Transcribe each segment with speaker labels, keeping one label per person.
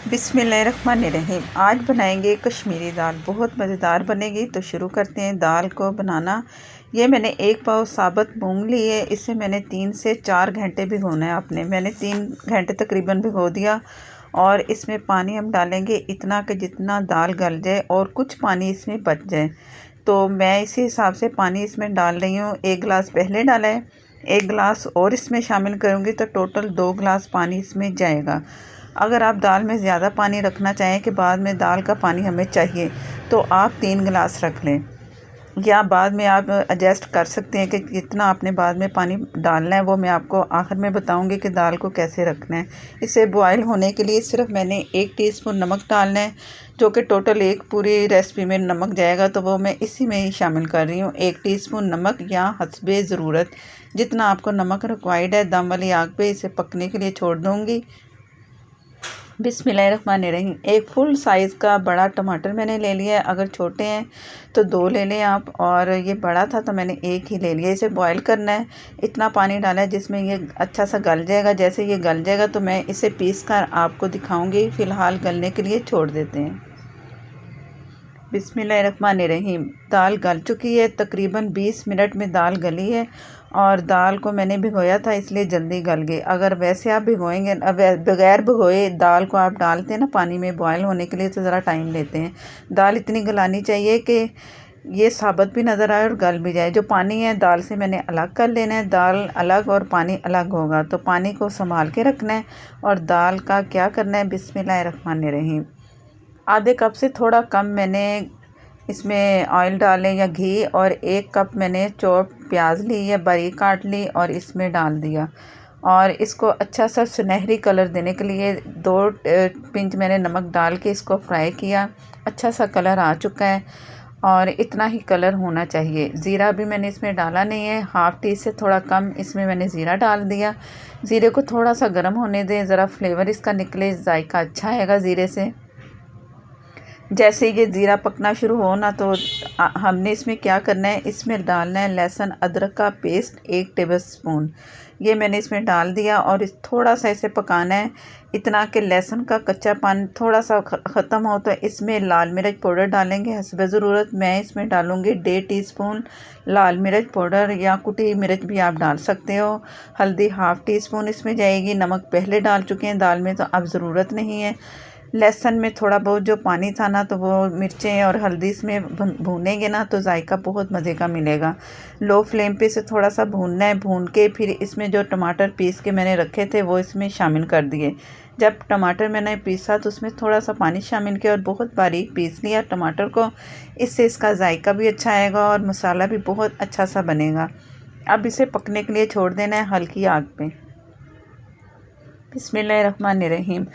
Speaker 1: बिस्मिल्लाहिर्रहमानिर्रहीम। आज बनाएंगे कश्मीरी दाल, बहुत मज़ेदार बनेगी। तो शुरू करते हैं दाल को बनाना। ये मैंने 1 पाव साबुत मूंग ली है। इसे मैंने 3 से 4 घंटे भिगोना है आपने। मैंने 3 घंटे तकरीबन भिगो दिया। और इसमें पानी हम डालेंगे इतना कि जितना दाल गल जाए और कुछ पानी इसमें बच जाए। तो मैं इसी हिसाब से पानी इसमें डाल रही हूँ। 1 गिलास पहले डाला है, 1 गिलास और इसमें शामिल करूँगी तो टोटल 2 गिलास पानी इसमें जाएगा। अगर आप दाल में ज़्यादा पानी रखना चाहें कि बाद में दाल का पानी हमें चाहिए, तो आप 3 गिलास रख लें, या बाद में आप एडजस्ट कर सकते हैं कि कितना आपने बाद में पानी डालना है। वो मैं आपको आखिर में बताऊंगी कि दाल को कैसे रखना है। इसे बॉयल होने के लिए सिर्फ मैंने 1 टीस्पून नमक डालना है, जो कि टोटल एक पूरी रेसिपी में नमक जाएगा, तो वो मैं इसी में ही शामिल कर रही हूँ। 1 टीस्पून नमक या हस्बे ज़रूरत जितना आपको नमक रिक्वायर्ड है। दम वाली आग पे इसे पकने के लिए छोड़ दूँगी। बिस्मिल्लाहिर्रहमानिर्रहीम। 1 फुल साइज़ का बड़ा टमाटर मैंने ले लिया है। अगर छोटे हैं तो 2 ले लें आप, और ये बड़ा था तो मैंने 1 ही ले लिया। इसे बॉयल करना है। इतना पानी डाला है जिसमें ये अच्छा सा गल जाएगा। जैसे ये गल जाएगा तो मैं इसे पीस कर आपको दिखाऊंगी। फ़िलहाल गलने के लिए छोड़ देते हैं। बिस्मिल्लाहिर्रहमानिर्रहीम। दाल गल चुकी है। तकरीबन 20 मिनट में दाल गली है। और दाल को मैंने भिगोया था इसलिए जल्दी गल गई। अगर वैसे आप भिगोएंगे, बगैर भिगोए दाल को आप डालते हैं ना पानी में बॉयल होने के लिए, तो ज़रा टाइम लेते हैं। दाल इतनी गलानी चाहिए कि ये साबुत भी नज़र आए और गल भी जाए। जो पानी है दाल से मैंने अलग कर लेना है। दाल अलग और पानी अलग होगा, तो पानी को संभाल के रखना है। और दाल का क्या करना है, बिस्मिल्लाहिर्रहमानिर्रहीम। आधे कप से थोड़ा कम मैंने इसमें ऑयल डालें या घी, और 1 कप मैंने चॉप प्याज ली है, बारीक काट ली और इसमें डाल दिया। और इसको अच्छा सा सुनहरी कलर देने के लिए 2 पिंच मैंने नमक डाल के इसको फ्राई किया। अच्छा सा कलर आ चुका है और इतना ही कलर होना चाहिए। ज़ीरा भी मैंने इसमें डाला नहीं है। हाफ़ टी से थोड़ा कम इसमें मैंने ज़ीरा डाल दिया। ज़ीरे को थोड़ा सा गर्म होने दें, ज़रा फ्लेवर इसका निकले, जायका अच्छा आएगा ज़ीरे से। जैसे ये ज़ीरा पकना शुरू हो ना, तो हमने इसमें क्या करना है, इसमें डालना है लहसुन अदरक का पेस्ट 1 टेबलस्पून। ये मैंने इसमें डाल दिया और इस थोड़ा सा इसे पकाना है, इतना कि लहसुन का कच्चापन थोड़ा सा ख़त्म हो। तो इसमें लाल मिर्च पाउडर डालेंगे हस्बे ज़रूरत। मैं इसमें डालूँगी 1.5 टीस्पून लाल मिर्च पाउडर, या कुटी मिर्च भी आप डाल सकते हो। हल्दी हाफ़ टी स्पून इसमें जाएगी। नमक पहले डाल चुके हैं दाल में, तो अब ज़रूरत नहीं है। लहसुन में थोड़ा बहुत जो पानी था ना, तो वो मिर्चें और हल्दी इसमें भूनेंगे ना, तो जायका बहुत मज़े का मिलेगा। लो फ्लेम पे इसे थोड़ा सा भूनना है। भून के फिर इसमें जो टमाटर पीस के मैंने रखे थे वो इसमें शामिल कर दिए। जब टमाटर मैंने पीसा तो उसमें थोड़ा सा पानी शामिल किया और बहुत बारीक पीस लिया टमाटर को। इससे इसका जायका भी अच्छा आएगा और मसाला भी बहुत अच्छा सा बनेगा। अब इसे पकने के लिए छोड़ देना है हल्की आग पे। बिस्मिल्लाहिर्रहमानिर्रहीम।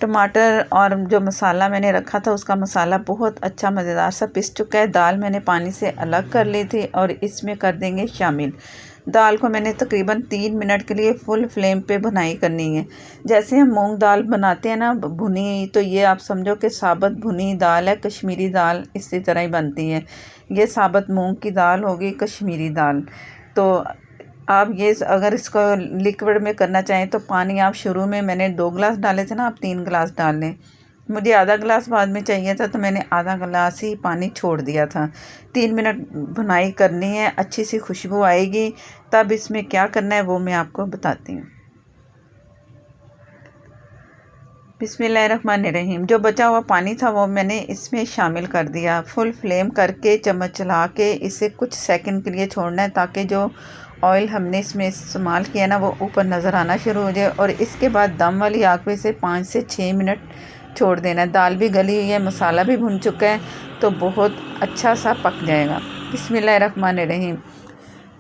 Speaker 1: टमाटर और जो मसाला मैंने रखा था उसका मसाला बहुत अच्छा मज़ेदार सा पिस चुका है। दाल मैंने पानी से अलग कर ली थी और इसमें कर देंगे शामिल। दाल को मैंने तकरीबन 3 मिनट के लिए फुल फ्लेम पे भुनाई करनी है। जैसे हम मूंग दाल बनाते हैं ना भुनी, तो ये आप समझो कि साबुत भुनी दाल है। कश्मीरी दाल इसी तरह ही बनती है। ये साबुत मूंग की दाल होगी कश्मीरी दाल। तो आप ये अगर इसको लिक्विड में करना चाहें तो पानी आप शुरू में मैंने 2 गिलास डाले थे ना, आप 3 गिलास डाल लें। मुझे आधा गिलास बाद में चाहिए था तो मैंने आधा गिलास ही पानी छोड़ दिया था। 3 मिनट भुनाई करनी है, अच्छी सी खुशबू आएगी। तब इसमें क्या करना है वो मैं आपको बताती हूँ। बिस्मिल्लाहिर्रहमानिर्रहीम। जो बचा हुआ पानी था वो मैंने इसमें शामिल कर दिया। फुल फ्लेम करके चम्मच चला के इसे कुछ सेकंड के लिए छोड़ना है, ताकि जो ऑयल हमने इसमें इस्तेमाल किया ना वो ऊपर नज़र आना शुरू हो जाए। और इसके बाद दम वाली आग पे इसे 5 से 6 मिनट छोड़ देना है। दाल भी गली हुई है, मसाला भी भुन चुका है, तो बहुत अच्छा सा पक जाएगा। बिस्मिल्लाहिर्रहमानिर्रहीम।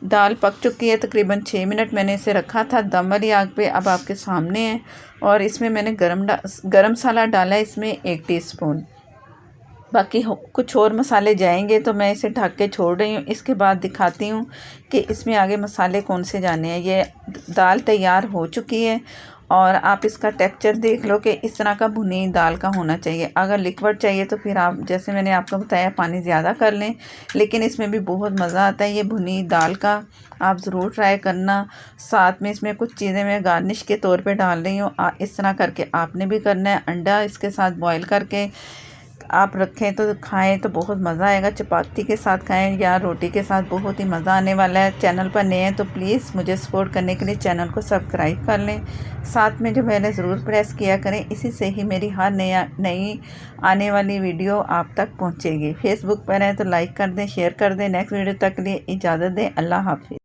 Speaker 1: दाल पक चुकी है। तकरीबन 6 मिनट मैंने इसे रखा था दम वाली आग पे। अब आपके सामने है। और इसमें मैंने गरम मसाला डाला है, इसमें 1 टीस्पून। बाकी कुछ और मसाले जाएंगे, तो मैं इसे ढक के छोड़ रही हूँ। इसके बाद दिखाती हूँ कि इसमें आगे मसाले कौन से जाने हैं। ये दाल तैयार हो चुकी है और आप इसका टेक्सचर देख लो कि इस तरह का भुनी दाल का होना चाहिए। अगर लिक्विड चाहिए तो फिर आप जैसे मैंने आपको बताया पानी ज़्यादा कर लें, लेकिन इसमें भी बहुत मज़ा आता है ये भुनी दाल का। आप ज़रूर ट्राई करना। साथ में इसमें कुछ चीज़ें मैं गार्निश के तौर पे डाल रही हूँ। इस तरह करके आपने भी करना है। अंडा इसके साथ बॉईल करके आप रखें तो खाएं तो बहुत मज़ा आएगा। चपाती के साथ खाएं या रोटी के साथ, बहुत ही मज़ा आने वाला है। चैनल पर नए हैं तो प्लीज़ मुझे सपोर्ट करने के लिए चैनल को सब्सक्राइब कर लें। साथ में जो बेल ज़रूर प्रेस किया करें, इसी से ही मेरी हर नई आने वाली वीडियो आप तक पहुंचेगी। फेसबुक पर हैं तो लाइक कर दें, शेयर कर दें। नेक्स्ट वीडियो तक के लिए इजाज़त दें। अल्लाह हाफिज़।